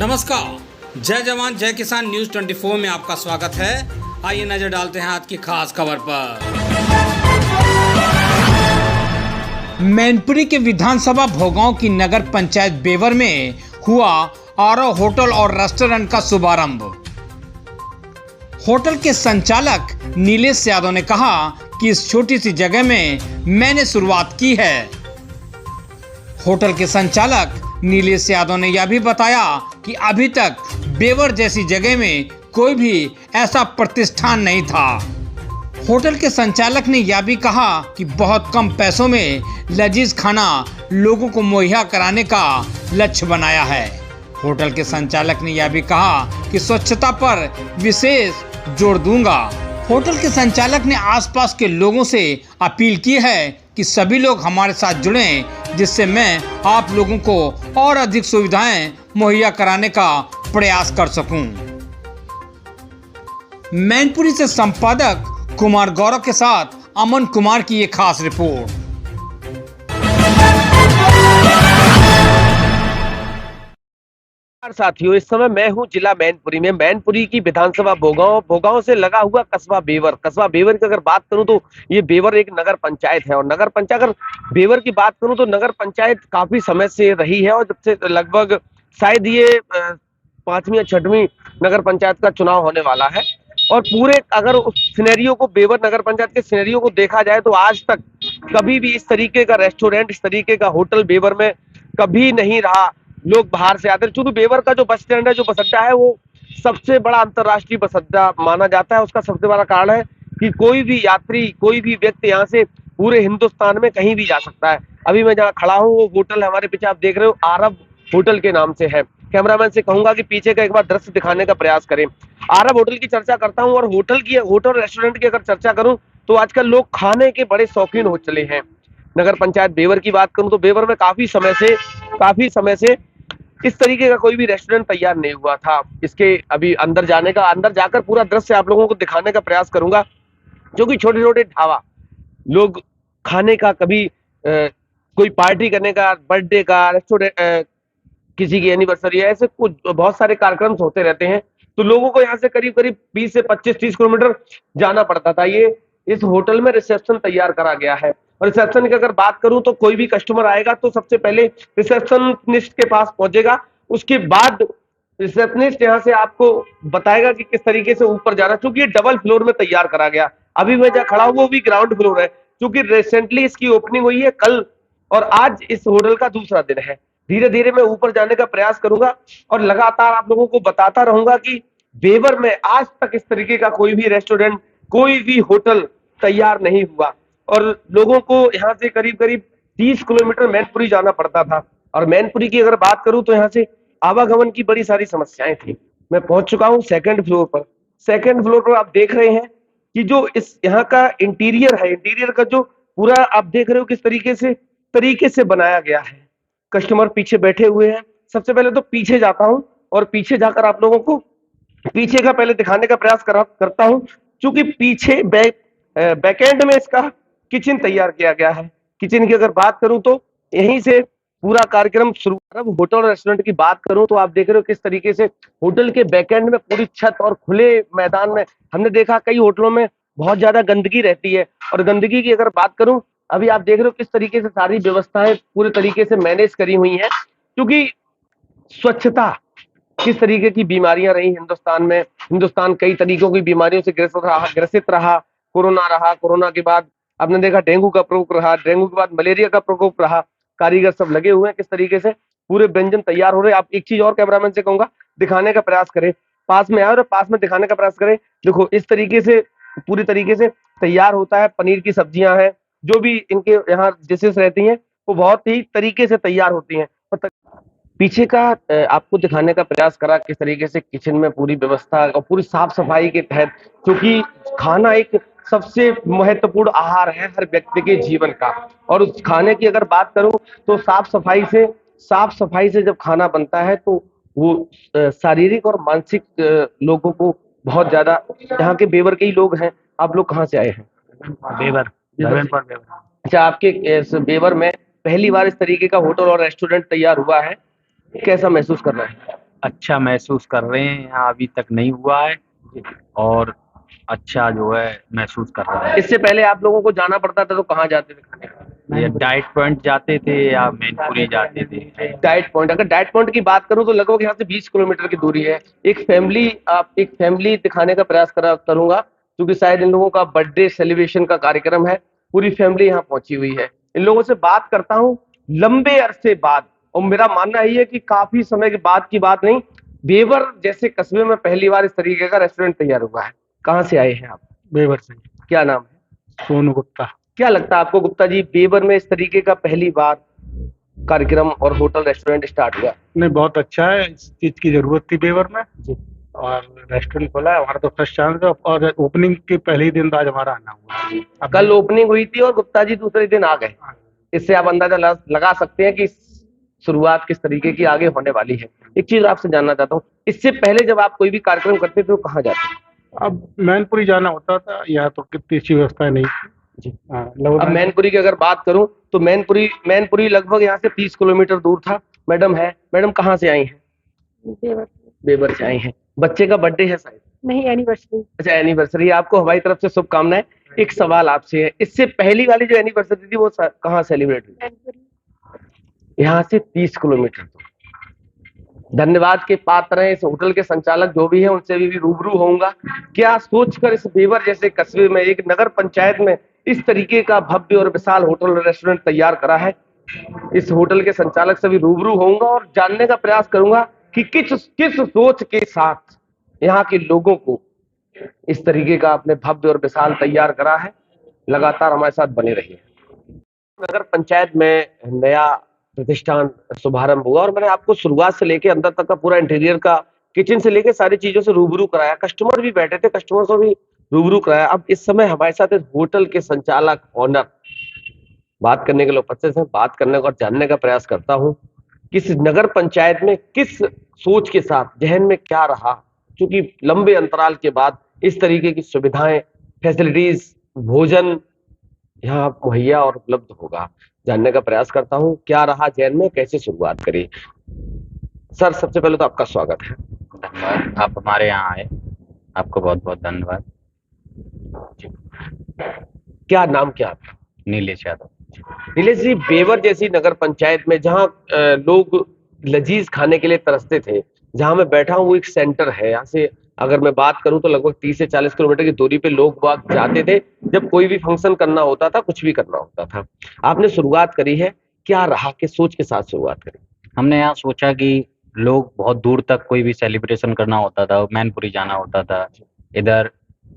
नमस्कार, जय जवान जय किसान न्यूज 24 में आपका स्वागत है। आइए नजर डालते हैं आज की खास खबर पर। मैनपुरी के विधानसभा भोगांव की नगर पंचायत बेवर में हुआ आरओ होटल और रेस्टोरेंट का शुभारंभ। होटल के संचालक नीलेश यादव ने कहा कि इस छोटी सी जगह में मैंने शुरुआत की है। होटल के संचालक नीलेश यादव ने यह भी बताया कि अभी तक बेवर जैसी जगह में कोई भी ऐसा प्रतिष्ठान नहीं था। होटल के संचालक ने यह भी कहा कि बहुत कम पैसों में लजीज खाना लोगों को मुहैया कराने का लक्ष्य बनाया है। होटल के संचालक ने यह भी कहा कि स्वच्छता पर विशेष जोर दूंगा। होटल के संचालक ने आसपास के लोगों से अपील की है कि सभी लोग हमारे साथ जुड़ें, जिससे मैं आप लोगों को और अधिक सुविधाएं मुहैया कराने का प्रयास कर सकूं। मैनपुरी से संपादक कुमार गौरव के साथ अमन कुमार की ये खास रिपोर्ट। साथियों, इस समय मैं हूं जिला मैनपुरी में। मैनपुरी की विधानसभा भोगांव से लगा हुआ कस्बा बेवर की अगर बात करूं तो ये बेवर एक नगर पंचायत है। और नगर पंचायत अगर बेवर की बात करूं तो नगर पंचायत काफी समय से रही है, और जब से लगभग शायद ये 5वीं या 6वीं नगर पंचायत का चुनाव होने वाला है। और पूरे अगर उस सिनेरियो को, बेवर नगर पंचायत के सिनेरियो को देखा जाए तो आज तक कभी भी इस तरीके का रेस्टोरेंट, इस तरीके का होटल बेवर में कभी नहीं रहा। लोग बाहर से आते हैं, क्योंकि बेवर का जो बस स्टैंड है, जो बस अड्डा है, वो सबसे बड़ा अंतर्राष्ट्रीय बस अड्डा माना जाता है। उसका सबसे बड़ा कारण है कि कोई भी यात्री, कोई भी व्यक्ति यहाँ से पूरे हिंदुस्तान में कहीं भी जा सकता है। अभी मैं जहाँ खड़ा हूँ वो होटल हमारे पीछे आप देख रहे हो, आरब होटल के नाम से है। कैमरामैन से कहूंगा कि पीछे का एक बार दृश्य दिखाने का प्रयास करें। आरब होटल की चर्चा करता हूँ, और होटल रेस्टोरेंट की अगर चर्चा करूं तो आजकल लोग खाने के बड़े शौकीन हो चले हैं। नगर पंचायत बेवर की बात करूं तो बेवर में काफी समय से इस तरीके का कोई भी रेस्टोरेंट तैयार नहीं हुआ था। इसके अभी अंदर जाकर पूरा दृश्य आप लोगों को दिखाने का प्रयास करूंगा। जो कि छोटे छोटे ढाबा, लोग खाने का, कभी कोई पार्टी करने का, बर्थडे का, रेस्टोरेंट, किसी की एनिवर्सरी है, ऐसे कुछ बहुत सारे कार्यक्रम होते रहते हैं। तो लोगों को यहाँ से करीब 20 से 25-30 किलोमीटर जाना पड़ता था। ये इस होटल में रिसेप्शन तैयार करा गया है। और रिसेप्शन की अगर बात करूं तो कोई भी कस्टमर आएगा तो सबसे पहले रिसेप्शनिस्ट के पास पहुंचेगा। उसके बाद रिसेप्शनिस्ट यहाँ से आपको बताएगा कि किस तरीके से ऊपर जाना, क्योंकि ये डबल फ्लोर में तैयार करा गया। अभी मैं जहाँ खड़ा हूँ वो भी ग्राउंड फ्लोर है, क्योंकि रिसेंटली इसकी ओपनिंग हुई है कल, और आज इस होटल का दूसरा दिन है। धीरे धीरे मैं ऊपर जाने का प्रयास करूंगा और लगातार आप लोगों को बताता रहूंगा कि बेवर में आज तक इस तरीके का कोई भी रेस्टोरेंट, कोई भी होटल तैयार नहीं हुआ। और लोगों को यहाँ से करीब 30 किलोमीटर मैनपुरी जाना पड़ता था। और मैनपुरी की अगर बात करूं तो यहाँ से आवागमन की बड़ी सारी समस्याएं थी। मैं पहुंच चुका हूं सेकंड फ्लोर पर आप देख रहे हैं कि जो इस यहाँ का इंटीरियर है, इंटीरियर का जो पूरा आप देख रहे हो किस तरीके से बनाया गया है। कस्टमर पीछे बैठे हुए हैं। सबसे पहले तो पीछे जाता हूं और पीछे जाकर आप लोगों को पीछे का पहले दिखाने का प्रयास करता हूं, क्योंकि पीछे बैकएंड में इसका किचन तैयार किया गया है। किचन की अगर बात करूं तो यहीं से पूरा कार्यक्रम शुरू। अब होटल रेस्टोरेंट की बात करूं तो आप देख रहे हो किस तरीके से होटल के बैकएंड में पूरी छत और खुले मैदान में, हमने देखा कई होटलों में बहुत ज्यादा गंदगी रहती है। और गंदगी की अगर बात करूं, अभी आप देख रहे हो किस तरीके से सारी व्यवस्थाएं पूरे तरीके से मैनेज करी हुई हैं, क्योंकि स्वच्छता, किस तरीके की बीमारियां रही हिंदुस्तान में। हिंदुस्तान कई तरीकों की बीमारियों से ग्रसित रहा। कोरोना के बाद आपने देखा डेंगू का प्रकोप रहा, डेंगू के बाद मलेरिया का प्रकोप रहा। कारीगर सब लगे हुए हैं, किस तरीके से पूरे व्यंजन तैयार हो रहे हैं। आप एक चीज और कैमरामैन से कहूंगा दिखाने का प्रयास करें, पास में आए और पास में दिखाने का प्रयास करें। देखो इस तरीके से पूरी तरीके से तैयार होता है। पनीर की सब्जियां हैं, जो भी इनके यहाँ डिशेस रहती हैं वो बहुत ही तरीके से तैयार होती हैं। पीछे का आपको दिखाने का प्रयास करा किस तरीके से किचन में पूरी व्यवस्था और पूरी साफ सफाई के तहत, क्योंकि खाना एक सबसे महत्वपूर्ण आहार है हर व्यक्ति के जीवन का। और उस खाने की अगर बात करूं तो साफ सफाई से जब खाना बनता है तो वो शारीरिक और मानसिक लोगों को बहुत ज्यादा, यहाँ के बेवर के ही लोग हैं। आप लोग कहाँ से आए हैं? बेवर। अच्छा, आपके इस बेवर में पहली बार इस तरीके का होटल और रेस्टोरेंट तैयार हुआ है, कैसा महसूस कर रहे हैं? अच्छा महसूस कर रहे हैं, यहाँ अभी तक नहीं हुआ है और अच्छा जो है महसूस कर रहे हैं। इससे पहले आप लोगों को जाना पड़ता था तो कहाँ जाते थे खाने? ये डाइट पॉइंट जाते थे या मैनपुरी जाते थे। डाइट पॉइंट, अगर डाइट पॉइंट की बात करूं तो लगभग यहाँ से 20 किलोमीटर की दूरी है। एक फैमिली दिखाने का प्रयास करूंगा, क्योंकि शायद इन लोगों का बर्थडे सेलिब्रेशन का कार्यक्रम है। पूरी फैमिली यहाँ पहुंची हुई है। इन लोगों से बात करता हूँ लंबे अरसे बाद, और मेरा मानना यही है कि काफी समय के बाद की बात नहीं, बेवर जैसे कस्बे में पहली बार इस तरीके का रेस्टोरेंट तैयार हुआ है। कहाँ से आए हैं आप? बेवर से। क्या नाम है? सोनू गुप्ता। क्या लगता है आपको गुप्ता जी, बेवर में इस तरीके का पहली बार कार्यक्रम और होटल रेस्टोरेंट स्टार्ट हुआ? नहीं, बहुत अच्छा है, इस चीज की जरूरत थी बेवर में जी। और रेस्टोरेंट खोला है हमारा तो फर्स्ट चांस है और ओपनिंग के पहले ही दिन आज हमारा आना हुआ है। अब कल ओपनिंग हुई थी और गुप्ता जी दूसरे दिन आ गए। इससे आप अंदाजा लगा सकते हैं कि शुरुआत किस तरीके की आगे होने वाली है। एक चीज आपसे जानना चाहता हूँ, इससे पहले जब आप कोई भी कार्यक्रम करते थे तो कहाँ जाते थे? अब मैनपुरी जाना होता था, यहाँ तो कितनी अच्छी व्यवस्था नहीं थी। जी। लगभग अब मैनपुरी की अगर बात करूं तो मैनपुरी लगभग यहाँ से 30 किलोमीटर दूर था। मैडम कहाँ से आई हैं? बेवर। बेबर से आई हैं। बच्चे का बर्थडे है शायद? नहीं, एनिवर्सरी। अच्छा, एनिवर्सरी। आपको हमारी तरफ से शुभकामनाएं। एक सवाल आपसे है, इससे पहली वाली जो एनिवर्सरी थी वो कहाँ सेलिब्रेट हुई? यहाँ से 30 किलोमीटर दूर। धन्यवाद के पात्र हैं इस होटल के संचालक जो भी है, उनसे भी रूबरू होऊंगा। क्या सोचकर इस बेवर जैसे कस्बे में एक नगर पंचायत में इस तरीके का भव्य और विशाल होटल और रेस्टोरेंट तैयार करा है। इस होटल के संचालक से भी रूबरू होऊंगा और जानने का प्रयास करूंगा कि किस सोच के साथ यहाँ के लोगों को इस तरीके का अपने भव्य और विशाल तैयार करा है। लगातार हमारे साथ बने रहिए। नगर पंचायत में नया प्रतिष्ठान शुभारंभ हुआ और मैंने आपको शुरुआत से लेके अंदर तक का पूरा इंटीरियर का, किचन से लेके सारी चीजों से रूबरू कराया। कस्टमर भी बैठे थे, कस्टमर को भी रूबरू कराया। अब इस समय हमारे साथ इस होटल के संचालक ऑनर बात करने के लिए उपस्थित हैं। बात करने का और जानने का प्रयास करता हूँ किस नगर पंचायत में किस सोच के साथ जहन में क्या रहा, क्योंकि लंबे अंतराल के बाद इस तरीके की सुविधाएं, फैसिलिटीज, भोजन यहाँ मुहैया और उपलब्ध होगा। जानने का प्रयास करता हूँ क्या रहा जैन में, कैसे शुरुआत करी। सर, सबसे पहले तो आपका स्वागत है। धन्यवाद, आप हमारे यहाँ आए, आपको बहुत बहुत धन्यवाद। क्या नाम क्या आपका? नीलेश यादव। नीलेश जी, बेवर जैसी नगर पंचायत में जहाँ लोग लजीज खाने के लिए तरसते थे, जहां मैं बैठा हूँ वो एक सेंटर है। यहाँ से अगर मैं बात करूं तो लगभग 30 से 40 किलोमीटर की दूरी पे लोग बाग जाते थे जब कोई भी फंक्शन करना होता था, कुछ भी करना होता था। आपने शुरुआत करी है, क्या रहा, किस सोच के साथ शुरुआत करी? हमने यहाँ सोचा कि लोग बहुत दूर तक कोई भी सेलिब्रेशन करना होता था, मैनपुरी जाना होता था, इधर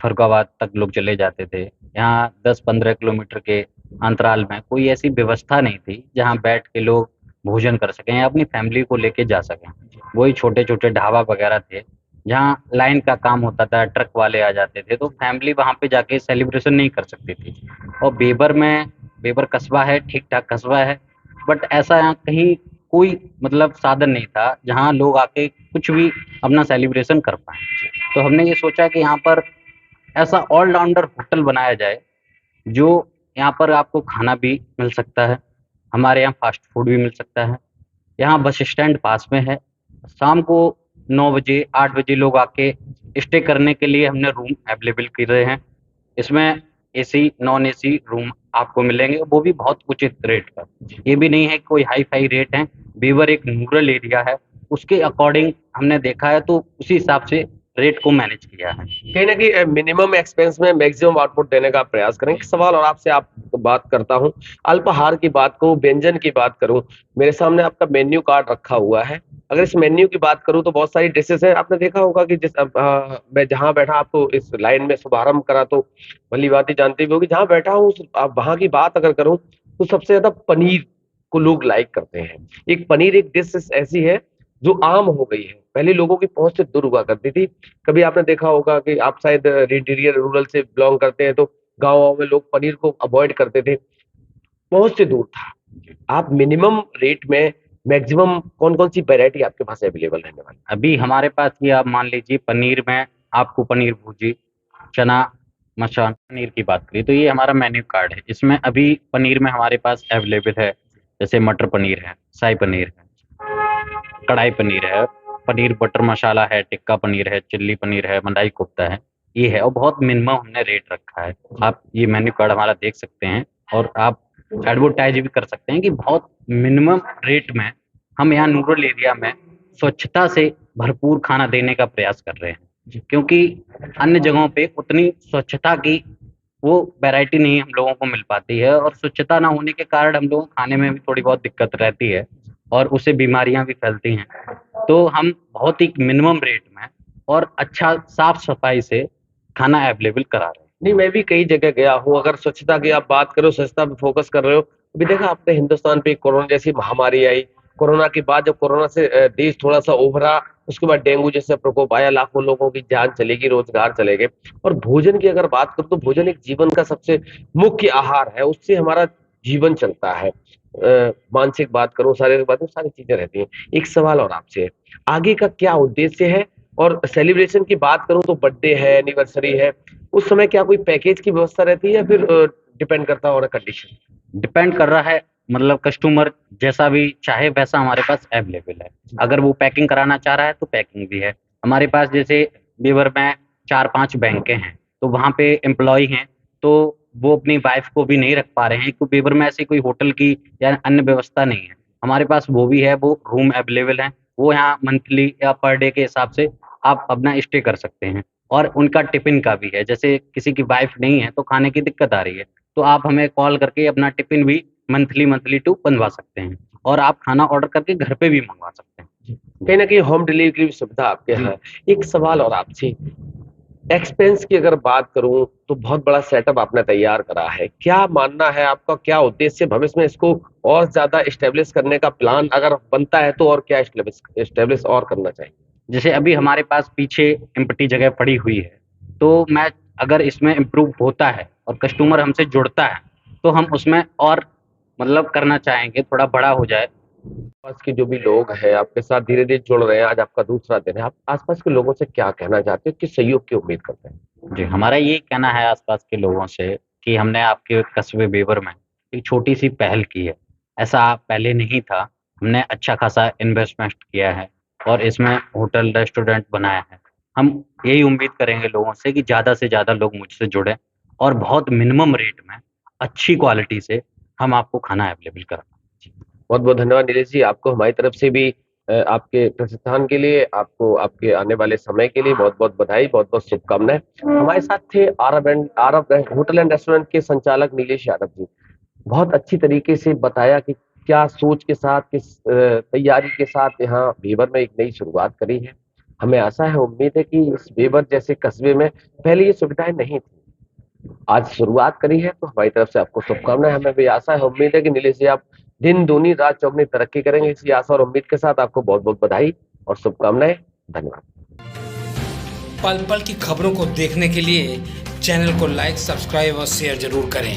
फरुखाबाद तक लोग चले जाते थे। यहाँ 10-15 किलोमीटर के अंतराल में कोई ऐसी व्यवस्था नहीं थी जहाँ बैठ के लोग भोजन कर सकें या अपनी फैमिली को लेके जा सकें। वही छोटे छोटे ढाबा वगैरह थे जहाँ लाइन का काम होता था, ट्रक वाले आ जाते थे, तो फैमिली वहाँ पे जाके सेलिब्रेशन नहीं कर सकती थी। और बेबर कस्बा है, ठीक ठाक कस्बा है, बट ऐसा यहाँ कहीं कोई मतलब साधन नहीं था जहाँ लोग आके कुछ भी अपना सेलिब्रेशन कर पाए। तो हमने ये सोचा कि यहाँ पर ऐसा ऑलराउंडर होटल बनाया जाए जो यहाँ पर आपको खाना भी मिल सकता है, हमारे यहाँ फास्ट फूड भी मिल सकता है, यहाँ बस स्टैंड पास में है, शाम को 9 बजे 8 बजे लोग आके स्टे करने के लिए हमने रूम अवेलेबल कर रहे हैं। इसमें एसी नॉन एसी रूम आपको मिलेंगे, वो भी बहुत उचित रेट पर। ये भी नहीं है कि कोई हाई फाई रेट है। बेवर एक रूरल एरिया है, उसके अकॉर्डिंग हमने देखा है तो उसी हिसाब से रेट को मैनेज किया है। कहीं ना कहीं मिनिमम एक्सपेंस में मैक्सिमम आउटपुट देने का प्रयास करें। एक सवाल और आपसे आप बात करता हूं, अल्पाहार की बात करूं, व्यंजन की बात करूं, मेरे सामने आपका मेन्यू कार्ड रखा हुआ है। अगर इस मेन्यू की बात करूं तो बहुत सारी डिशेस हैं। आपने देखा होगा कि मैं जहां बैठा, आपको इस लाइन में शुभारंभ करा तो भली बात ही जानते भी होगी, जहां बैठा हूँ वहां की बात अगर करूं तो सबसे ज्यादा पनीर को लोग लाइक करते हैं। एक पनीर एक डिश ऐसी है जो आम हो गई है, पहले लोगों की पहुंच से दूर हुआ करती थी। कभी आपने देखा होगा कि आप शायद इंटीरियर रूरल से बिलोंग करते हैं तो गाँव में लोग पनीर को अवॉइड करते थे, पहुंच से दूर था। आप मिनिमम रेट में मैक्सिमम कौन कौन सी वैरायटी आपके पास अवेलेबल रहने वाली? अभी हमारे पास ये आप मान लीजिए पनीर में आपको पनीर भुर्जी, चना मसाला पनीर की बात करें तो ये हमारा मेन्यू कार्ड है। इसमें अभी पनीर में हमारे पास अवेलेबल है जैसे मटर पनीर है, शाही पनीर है, कढ़ाई पनीर है, पनीर बटर मसाला है, टिक्का पनीर है, चिल्ली पनीर है, मलाई कोफ्ता है, ये है और बहुत मिनिमम हमने रेट रखा है। आप ये मेन्यू कार्ड हमारा देख सकते हैं और आप एडवर्टाइज भी कर सकते हैं कि बहुत मिनिमम रेट में हम यहाँ रूरल एरिया में स्वच्छता से भरपूर खाना देने का प्रयास कर रहे हैं, क्योंकि अन्य जगहों पे उतनी स्वच्छता की वो वैरायटी नहीं हम लोगों को मिल पाती है और स्वच्छता ना होने के कारण हम लोगों को खाने में भी थोड़ी बहुत दिक्कत रहती है और उससे बीमारियां भी फैलती हैं। तो हम बहुत ही मिनिमम रेट में और अच्छा साफ सफाई से खाना अवेलेबल करा रहे हैं। नहीं, मैं भी कई जगह गया हूँ। अगर स्वच्छता की आप बात करो, स्वच्छता पे फोकस कर रहे हो, अभी देखा आपने हिंदुस्तान पे कोरोना जैसी महामारी आई। कोरोना के बाद जब कोरोना से देश थोड़ा सा उभरा, उसके बाद डेंगू जैसा प्रकोप आया, लाखों लोगों की जान चली गई, रोजगार चले गए। और भोजन की अगर बात करूं तो भोजन एक जीवन का सबसे मुख्य आहार है, उससे हमारा जीवन चलता है। मानसिक बात करूं, शारीरिक बात करूं, सारी चीजें रहती हैं। एक सवाल और आपसे है, आगे का क्या उद्देश्य है? और सेलिब्रेशन की बात करूं तो बर्थडे है, एनिवर्सरी है, उस समय क्या कोई पैकेज की व्यवस्था रहती है या फिर डिपेंड करता है ऑन कंडीशन? डिपेंड कर रहा है, मतलब कस्टमर जैसा भी चाहे वैसा हमारे पास अवेलेबल है। अगर वो पैकिंग कराना चाह रहा है तो पैकिंग भी है हमारे पास। जैसे बेवर में 4-5 बैंकें हैं, तो वहाँ पे एम्प्लॉय हैं, तो वो अपनी वाइफ को भी नहीं रख पा रहे हैं, क्योंकि बेवर में ऐसी कोई होटल की या अन्य व्यवस्था नहीं है। हमारे पास वो भी है, वो रूम अवेलेबल है, वो यहाँ मंथली या पर डे के हिसाब से आप अपना स्टे कर सकते हैं। और उनका टिफिन का भी है, जैसे किसी की वाइफ नहीं है तो खाने की दिक्कत आ रही है, तो आप हमें कॉल करके अपना टिफिन भी मंथली टू बनवा सकते हैं और आप खाना ऑर्डर करके घर पे भी मंगवा सकते हैं। कहीं ना कहीं होम डिलीवरी की सुविधा आपके यहाँ है। एक सवाल और आपसे, एक्सपेंस की अगर बात करूं तो बहुत बड़ा सेटअप आपने तैयार करा है। क्या मानना है आपका, क्या उद्देश्य भविष्य में इसको और ज्यादा एस्टेब्लिश करने का प्लान अगर बनता है तो, और क्या एस्टेब्लिश और करना चाहिए? जैसे अभी हमारे पास पीछे एम्प्टी जगह पड़ी हुई है, तो मैं अगर इसमें इम्प्रूव होता है और कस्टमर हमसे जुड़ता है तो हम उसमें और मतलब करना चाहेंगे, थोड़ा बड़ा हो जाए। आसपास के जो भी लोग हैं आपके साथ धीरे धीरे जुड़ रहे हैं, आज आपका दूसरा दिन है, आप आसपास के लोगों से क्या कहना चाहते हो, किस सहयोग की उम्मीद करते हैं? जी, हमारा ये कहना है आसपास के लोगों से कि हमने आपके कस्बे बेवर में एक छोटी सी पहल की है। ऐसा पहले नहीं था, हमने अच्छा खासा इन्वेस्टमेंट किया है और इसमें होटल रेस्टोरेंट बनाया है। हम यही उम्मीद करेंगे लोगों से कि ज़्यादा से ज़्यादा लोग मुझसे जुड़ें और बहुत मिनिमम रेट में अच्छी क्वालिटी से हम आपको खाना अवेलेबल कराएं। बहुत बहुत धन्यवाद नीलेश जी, आपको हमारी तरफ से भी आपके प्रस्थान के लिए, आपको आपके आने वाले समय के लिए बहुत बहुत बधाई, बहुत बहुत शुभकामनाएं। हमारे साथ थे आरब होटल एंड रेस्टोरेंट के संचालक नीलेश यादव जी। बहुत अच्छी तरीके से बताया कि क्या सोच के साथ, किस तैयारी के साथ यहाँ बेवर में एक नई शुरुआत करी है। हमें आशा है, उम्मीद है कि इस बेवर जैसे कस्बे में पहले ये सुविधाएं नहीं थी, आज शुरुआत करी है, तो हमारी तरफ से आपको शुभकामनाएं। हमें भी आशा है, उम्मीद है कि नीलेश जी आप दिन दूनी रात चौगुनी तरक्की करेंगे। इसी आशा और उम्मीद के साथ आपको बहुत बहुत बधाई और शुभकामनाएं। धन्यवाद। पल पल की खबरों को देखने के लिए चैनल को लाइक, सब्सक्राइब और शेयर जरूर करें।